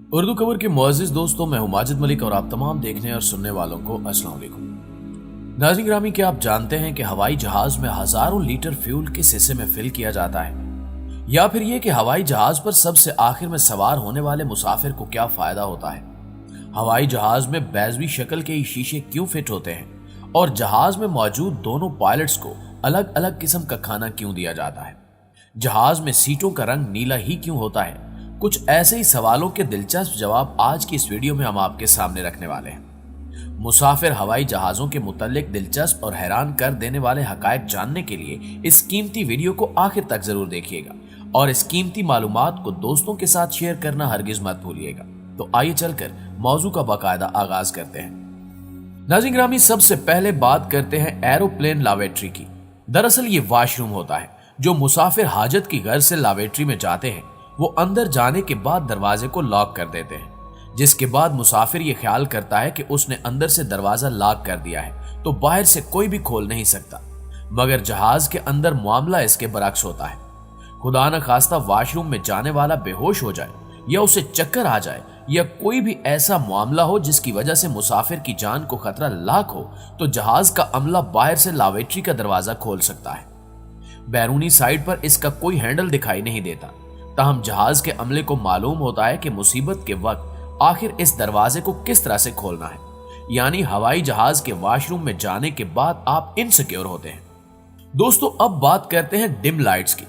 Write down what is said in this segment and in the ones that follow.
उर्दू खबर के मुअज़्ज़िज़ दोस्तों, मैं हूं माजिद मलिक और आप तमाम देखने और सुनने वालों को अस्सलाम वालेकुम। नाज़रीन ग्रामी, क्या आप जानते हैं कि हवाई जहाज में हजारों लीटर फ्यूल किस हिस्से में फिल किया जाता है, या फिर ये कि हवाई जहाज पर सबसे आखिर में सवार होने वाले मुसाफिर को क्या फायदा होता है। हवाई जहाज में बैज़वी शक्ल के शीशे क्यों फिट होते हैं और जहाज में मौजूद दोनों पायलट्स को अलग अलग किस्म का खाना क्यों दिया जाता है। जहाज में सीटों का रंग नीला ही क्यों होता है। कुछ ऐसे ही सवालों के दिलचस्प जवाब आज की इस वीडियो में हम आपके सामने रखने वाले हैं। मुसाफिर हवाई जहाजों के मुतालिक दिलचस्प और हैरान कर देने वाले हकायक जानने के लिए इस कीमती वीडियो को आखिर तक जरूर देखिएगा और इस कीमती मालूमात को दोस्तों के साथ शेयर करना हरगिज मत भूलिएगा। तो आइए चलकर मौजू का बाकायदा आगाज करते हैं। नाज़रीन ग्रामी, सबसे पहले बात करते हैं एरोप्लेन लावेट्री की। दरअसल ये वॉशरूम होता है जो मुसाफिर हाजत की गर्ज से लावेट्री में जाते हैं। वो अंदर जाने के बाद दरवाजे को लॉक कर देते हैं, जिसके बाद मुसाफिर ये ख्याल करता है कि उसने अंदर से दरवाजा लॉक कर दिया है तो बाहर से कोई भी खोल नहीं सकता। मगर जहाज के अंदर मामला इसके बरक्स होता है। खुदा न खास्ता वॉशरूम में जाने वाला बेहोश हो जाए या उसे चक्कर आ जाए या कोई भी ऐसा मामला हो जिसकी वजह से मुसाफिर की जान को खतरा लाक हो, तो जहाज का अमला बाहर से लावेट्री का दरवाजा खोल सकता है। बैरूनी साइड पर इसका कोई हैंडल दिखाई नहीं देता, ताहम जहाज के अमले को मालूम होता है कि मुसीबत के वक्त आखिर इस दरवाजे को किस तरह से खोलना है। यानी हवाई जहाज के वॉशरूम में जाने के बाद आप इनसिक्योर होते हैं। दोस्तों, अब बात करते हैं डिम लाइट्स की।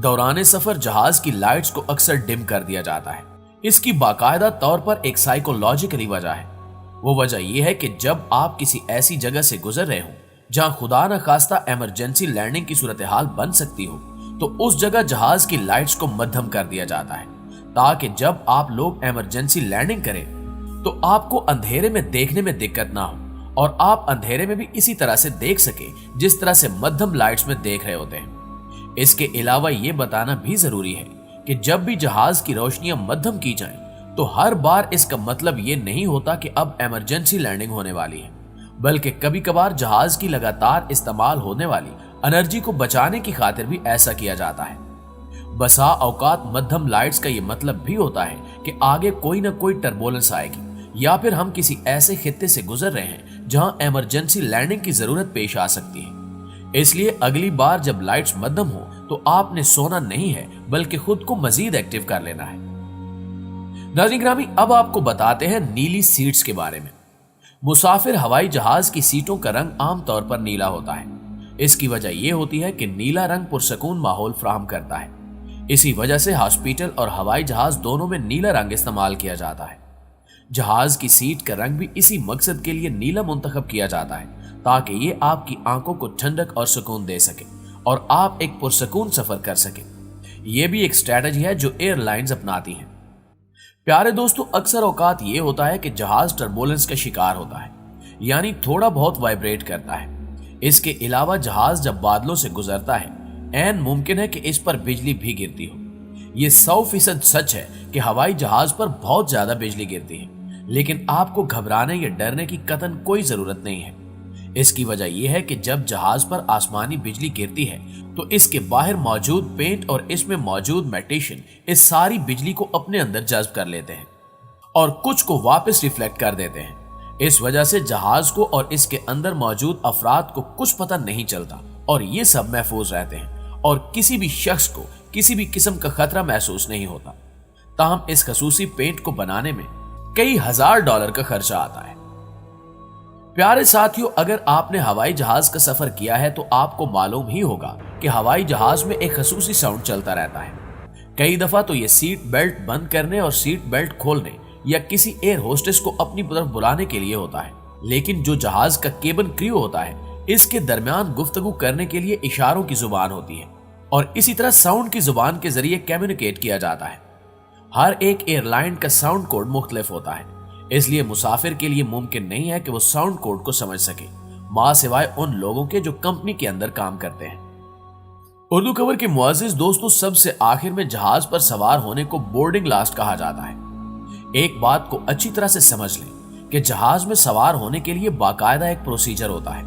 दौरान सफर जहाज की लाइट्स को अक्सर डिम कर दिया जाता है। इसकी बाकायदा तौर पर एक साइकोलॉजिकली वजह है। वो वजह यह है कि जब आप किसी ऐसी जगह से गुजर रहे हो जहां खुदा न खास्ता इमरजेंसी लैंडिंग की सूरत हाल बन सकती हो, तो उस जगह जहाज की लाइट्स को मध्यम कर दिया जाता है ताकि जब आप लोग इमरजेंसी लैंडिंग करें तो आपको अंधेरे में देखने में दिक्कत ना हो और आप अंधेरे में भी इसी तरह से देख सके जिस तरह से मध्यम लाइट्स में देख रहे होते हैं। इसके अलावा ये बताना भी जरूरी है कि जब भी जहाज की रोशनियां मध्यम की जाएं तो हर बार इसका मतलब ये नहीं होता कि अब इमरजेंसी लैंडिंग होने वाली है, बल्कि कभी कभार जहाज की लगातार इस्तेमाल होने वाली एनर्जी को बचाने की खातिर भी ऐसा किया जाता है। बसा औकात मध्यम लाइट्स का ये मतलब भी होता है कि आगे कोई ना कोई टर्बुलेंस आएगी या फिर हम किसी ऐसे खित्ते से गुजर रहे हैं जहां इमरजेंसी लैंडिंग की जरूरत पेश आ सकती है। इसलिए अगली बार जब लाइट्स मध्यम हो तो आपने सोना नहीं है बल्कि खुद को मजीद एक्टिव कर लेना है। नाज़रीन ग्रामी, अब आपको बताते हैं नीली सीट्स के बारे में। मुसाफिर हवाई जहाज की सीटों का रंग आमतौर पर नीला होता है। इसकी वजह यह होती है कि नीला रंग पुरसकून माहौल फराहम करता है। इसी वजह से हॉस्पिटल और हवाई जहाज दोनों में नीला रंग इस्तेमाल किया जाता है। जहाज की सीट का रंग भी इसी मकसद के लिए नीला मुंतखब किया जाता है ताकि ये आपकी आंखों को ठंडक और सुकून दे सके और आप एक पुरसकून सफर कर सके। यह भी एक स्ट्रेटजी है जो एयरलाइंस अपनाती हैं। प्यारे दोस्तों, अक्सर औकात ये होता है कि जहाज टर्बुलेंस का शिकार होता है, यानी थोड़ा बहुत वाइब्रेट करता है। इसके अलावा जहाज जब बादलों से गुजरता है ऐन मुमकिन है कि इस पर बिजली भी गिरती हो। यह 100% सच है कि हवाई जहाज पर बहुत ज्यादा बिजली गिरती है, लेकिन आपको घबराने या डरने की कतई कोई जरूरत नहीं है। इसकी वजह यह है कि जब जहाज पर आसमानी बिजली गिरती है तो इसके बाहर मौजूद पेंट और इसमें मौजूद मेटेशन इस सारी बिजली को अपने अंदर जज्ब कर लेते हैं और कुछ को वापस रिफ्लेक्ट कर देते हैं। इस वजह से जहाज को और इसके अंदर मौजूद अफराद को कुछ पता नहीं चलता और ये सब महफूज रहते हैं और किसी भी शख्स को किसी भी किस्म का खतरा महसूस नहीं होता। ताहम इस खसूसी पेंट को बनाने में कई हजार डॉलर का खर्चा आता है। प्यारे साथियों, अगर आपने हवाई जहाज का सफर किया है तो आपको मालूम ही होगा कि हवाई जहाज में एक खसूसी साउंड चलता रहता है। कई दफा तो ये सीट बेल्ट बंद करने और सीट बेल्ट खोलने या किसी एयर होस्टेस को अपनी तरफ बुलाने के लिए होता है, लेकिन जो जहाज का केबिन क्रू होता है इसके दरमियान गुफ्तगू करने के लिए इशारों की जुबान होती है और इसी तरह साउंड की जुबान के जरिए कम्युनिकेट किया जाता है। हर एक एयरलाइन का साउंड कोड मुख्तलिफ होता है, इसलिए मुसाफिर के लिए मुमकिन नहीं है कि वो साउंड कोड को समझ सके, मां सिवाय उन लोगों के जो कंपनी के अंदर काम करते हैं। उर्दू खबर के मुअज़्ज़िज़ दोस्तों, सबसे आखिर में जहाज पर सवार होने को बोर्डिंग लास्ट कहा जाता है। एक बात को अच्छी तरह से समझ लें कि जहाज में सवार होने के लिए बाकायदा एक प्रोसीजर होता है।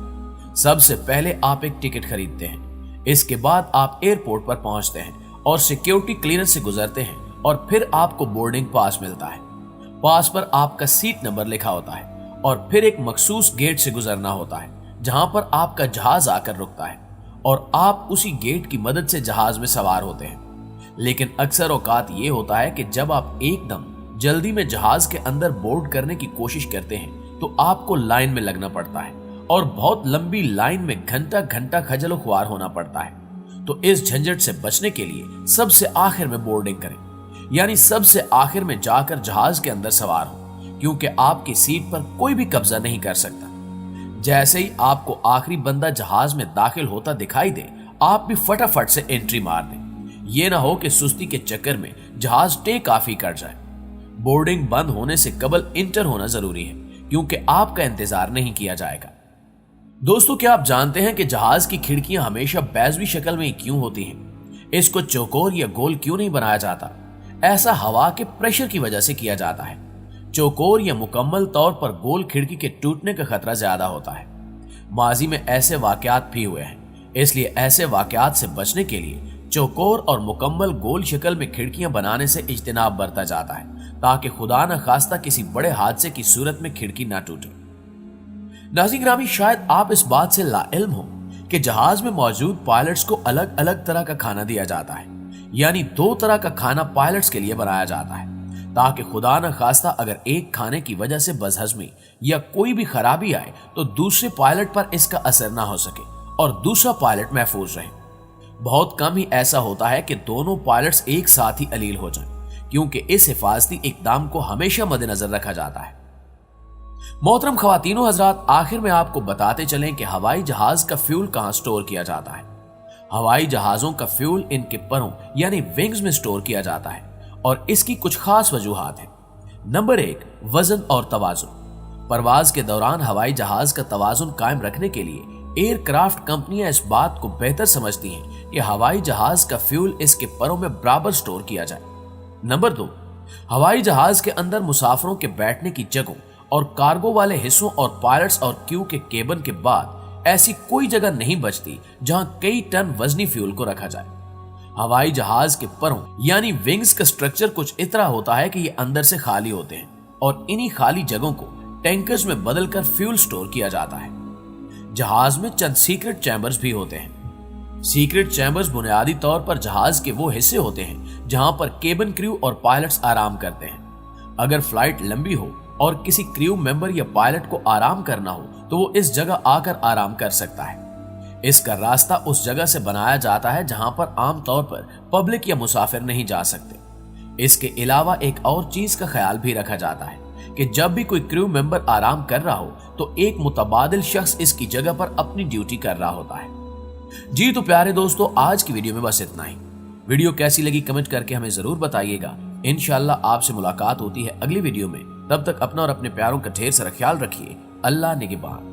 सबसे पहले आप एक टिकट खरीदते हैं, इसके बाद आप एयरपोर्ट पर पहुंचते हैं और सिक्योरिटी क्लियरेंस से गुजरते हैं और फिर आपको बोर्डिंग पास मिलता है। पास पर आपका सीट नंबर लिखा होता है और फिर एक मखसूस गेट से गुजरना होता है जहां पर आपका जहाज आकर रुकता है और आप उसी गेट की मदद से जहाज में सवार होते हैं। लेकिन अक्सर औकात ये होता है कि जब आप एकदम जल्दी में जहाज के अंदर बोर्ड करने की कोशिश करते हैं तो आपको लाइन में लगना पड़ता है और बहुत लंबी लाइन में घंटा घंटा खजल खुआर होना पड़ता है। तो इस झंझट से बचने के लिए सबसे आखिर में बोर्डिंग करें, यानी सबसे आखिर में जाकर जहाज के अंदर सवार हो, क्योंकि आपकी सीट पर कोई भी कब्जा नहीं कर सकता। जैसे ही आपको आखिरी बंदा जहाज में दाखिल होता दिखाई दे, आप भी फटाफट से एंट्री मार दें। यह ना हो कि सुस्ती के चक्कर में जहाज टेक ऑफ ही कर जाए। बोर्डिंग बंद होने से कबल इंटर होना जरूरी है, क्योंकि आपका इंतजार नहीं किया जाएगा। दोस्तों, क्या आप जानते हैं कि जहाज की खिड़कियां हमेशा बैजवी शक्ल में क्यों होती हैं? इसको चौकोर या गोल क्यों नहीं बनाया जाता? ऐसा हवा के प्रेशर की वजह से किया जाता है। चौकोर या मुकम्मल तौर पर गोल खिड़की के टूटने का खतरा ज्यादा होता है। माजी में ऐसे वाकयात भी हुए हैं, इसलिए ऐसे वाकयात से बचने के लिए चौकोर और मुकम्मल गोल शक्ल में खिड़कियां बनाने से इज्तिनाब बरता जाता है, ताकि खुदा न खास्ता किसी बड़े हादसे की सूरत में खिड़की ना टूटे। नाज़रीन ग्रामी, शायद आप इस बात से लाइल्म हो कि जहाज में मौजूद पायलट्स को अलग अलग तरह का खाना दिया जाता है, यानी 2 तरह का खाना पायलट्स के लिए बनाया जाता है, ताकि खुदा न खास्ता अगर एक खाने की वजह से बदहजमी या कोई भी खराबी आए तो दूसरे पायलट पर इसका असर ना हो सके और दूसरा पायलट महफूज रहे। बहुत कम ही ऐसा होता है कि दोनों पायलट्स एक साथ ही अलील हो जाएं, क्योंकि इस हिफाजती इकदाम को हमेशा मद्देनजर रखा जाता है। मोहतरम ख्वातीनो हजरात, आखिर में आपको बताते चलें कि हवाई जहाज का फ्यूल कहां स्टोर किया जाता है। हवाई जहाजों का फ्यूल इनके परों यानी विंग्स में स्टोर किया जाता है और इसकी कुछ खास वजूहात हैं। नंबर 1, वजन और तवाजुन। परवाज के दौरान हवाई जहाज का तवाजुन कायम रखने के लिए एयरक्राफ्ट कंपनियां इस बात को बेहतर समझती हैं कि हवाई जहाज का फ्यूल इसके परों में बराबर स्टोर किया जाए। नंबर 2, हवाई जहाज के अंदर मुसाफिरों के बैठने की जगहों और कार्गो वाले हिस्सों और पायलट्स और क्रू के केबिन के बाद ऐसी कोई जगह नहीं बचती जहां कई टन वजनी फ्यूल को रखा जाए। हवाई जहाज के परों यानी विंग्स का स्ट्रक्चर कुछ इतना होता है कि ये अंदर से खाली होते हैं और इन्हीं खाली जगहों को टैंकर्स में बदलकर फ्यूल स्टोर किया जाता है। जहाज में चंद सीक्रेट चैम्बर्स भी होते हैं। सीक्रेट चैम्बर्स बुनियादी तौर पर जहाज के वो हिस्से होते हैं जहां पर केबिन क्रू और पायलट्स आराम करते हैं। अगर फ्लाइट लंबी हो और किसी क्रू मेंबर या पायलट को आराम करना हो तो वो इस जगह आकर आराम कर सकता है। इसका रास्ता उस जगह से बनाया जाता है जहां पर आमतौर पर पब्लिक या मुसाफिर नहीं जा सकते। इसके अलावा एक और चीज का ख्याल भी रखा जाता है कि जब भी कोई क्रू मेंबर आराम कर रहा हो तो एक मुतबादिल शख्स इसकी जगह पर अपनी ड्यूटी कर रहा होता है। जी तो प्यारे दोस्तों, आज की वीडियो में बस इतना ही। वीडियो कैसी लगी कमेंट करके हमें जरूर बताइएगा। इंशाल्लाह आपसे मुलाकात होती है अगली वीडियो में। तब तक अपना और अपने प्यारों का ढेर सारा ख्याल रखिए। अल्लाह निगहबान।